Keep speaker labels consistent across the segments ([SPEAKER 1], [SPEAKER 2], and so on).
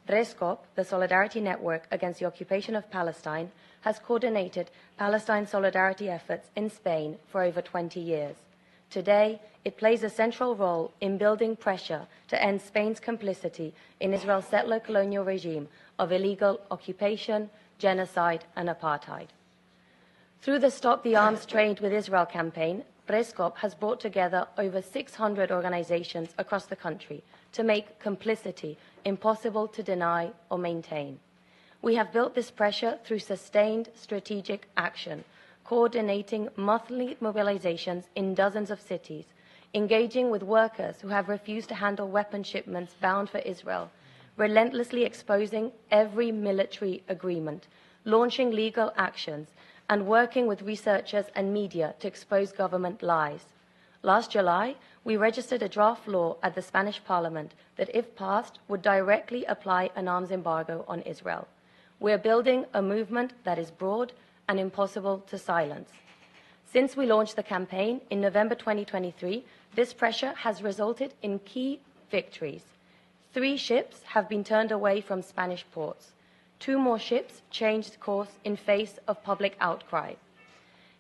[SPEAKER 1] RESCOP, the Solidarity Network Against the Occupation of Palestine, has coordinated Palestine solidarity efforts in Spain for over 20 years. Today, it plays a central role in building pressure to end Spain's complicity in Israel's settler colonial regime of illegal occupation, genocide, and apartheid. Through the Stop the Arms Trade with Israel campaign, RESCOP has brought together over 600 organizations across the country to make complicity impossible to deny or maintain. We have built this pressure through sustained strategic action, coordinating monthly mobilizations in dozens of cities, engaging with workers who have refused to handle weapon shipments bound for Israel, relentlessly exposing every military agreement, launching legal actions, and working with researchers and media to expose government lies. Last July, we registered a draft law at the Spanish Parliament that, if passed, would directly apply an arms embargo on Israel. We are building a movement that is broad and impossible to silence. Since we launched the campaign in November 2023, this pressure has resulted in key victories. 3 ships have been turned away from Spanish ports. 2 more ships changed course in face of public outcry.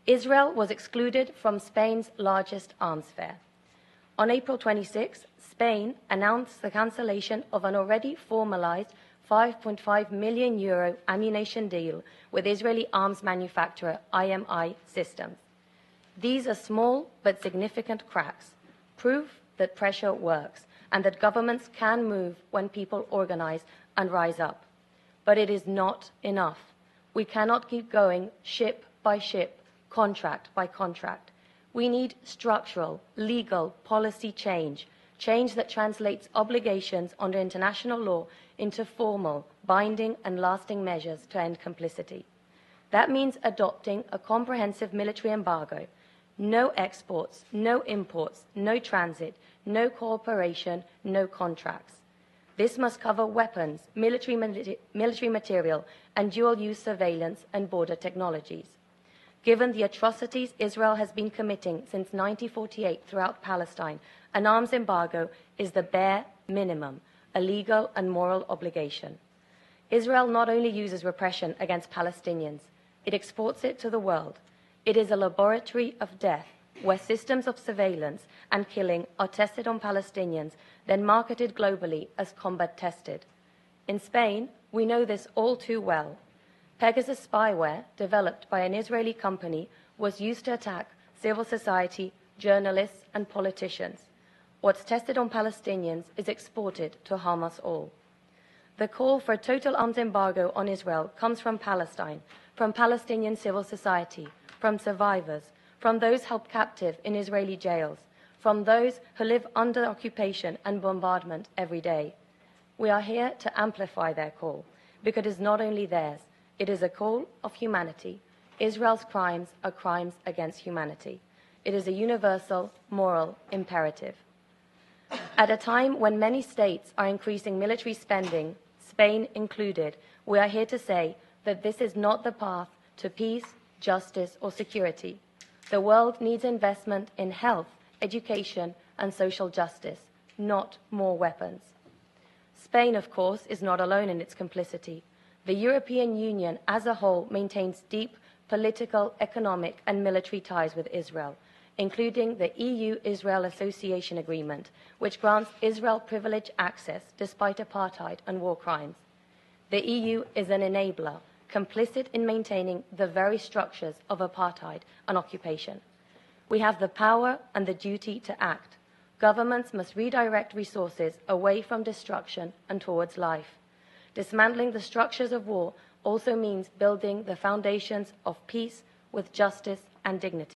[SPEAKER 1] Israel was excluded from Spain's largest arms fair. On April 26, Spain announced the cancellation of an already formalized €5.5 million ammunition deal with Israeli arms manufacturer IMI Systems. These are small but significant cracks, proof that pressure works and that governments can move when people organize and rise up. But it is not enough. We cannot keep going ship by ship, contract by contract. We need structural, legal, policy change that translates obligations under international law into formal, binding, and lasting measures to end complicity. That means adopting a comprehensive military embargo. No exports, no imports, no transit, no cooperation, no contracts. This must cover weapons, military material, and dual-use surveillance and border technologies. Given the atrocities Israel has been committing since 1948 throughout Palestine, an arms embargo is the bare minimum, a legal and moral obligation. Israel not only uses repression against Palestinians, it exports it to the world. It is a laboratory of death, where systems of surveillance and killing are tested on Palestinians, then marketed globally as combat tested. In Spain, we know this all too well. Pegasus spyware, developed by an Israeli company, was used to attack civil society, journalists, and politicians. What's tested on Palestinians is exported to harm us all. The call for a total arms embargo on Israel comes from Palestine, from Palestinian civil society, from survivors, from those held captive in Israeli jails, from those who live under occupation and bombardment every day. We are here to amplify their call, because it is not only theirs, it is a call of humanity. Israel's crimes are crimes against humanity. It is a universal moral imperative. At a time when many states are increasing military spending, Spain included, we are here to say that this is not the path to peace, justice, or security. The world needs investment in health, education, and social justice, not more weapons. Spain, of course, is not alone in its complicity. The European Union as a whole maintains deep political, economic, and military ties with Israel, including the EU-Israel Association Agreement, which grants Israel privileged access despite apartheid and war crimes. The EU is an enabler, complicit in maintaining the very structures of apartheid and occupation. We have the power and the duty to act. Governments must redirect resources away from destruction and towards life. Dismantling the structures of war also means building the foundations of peace with justice and dignity.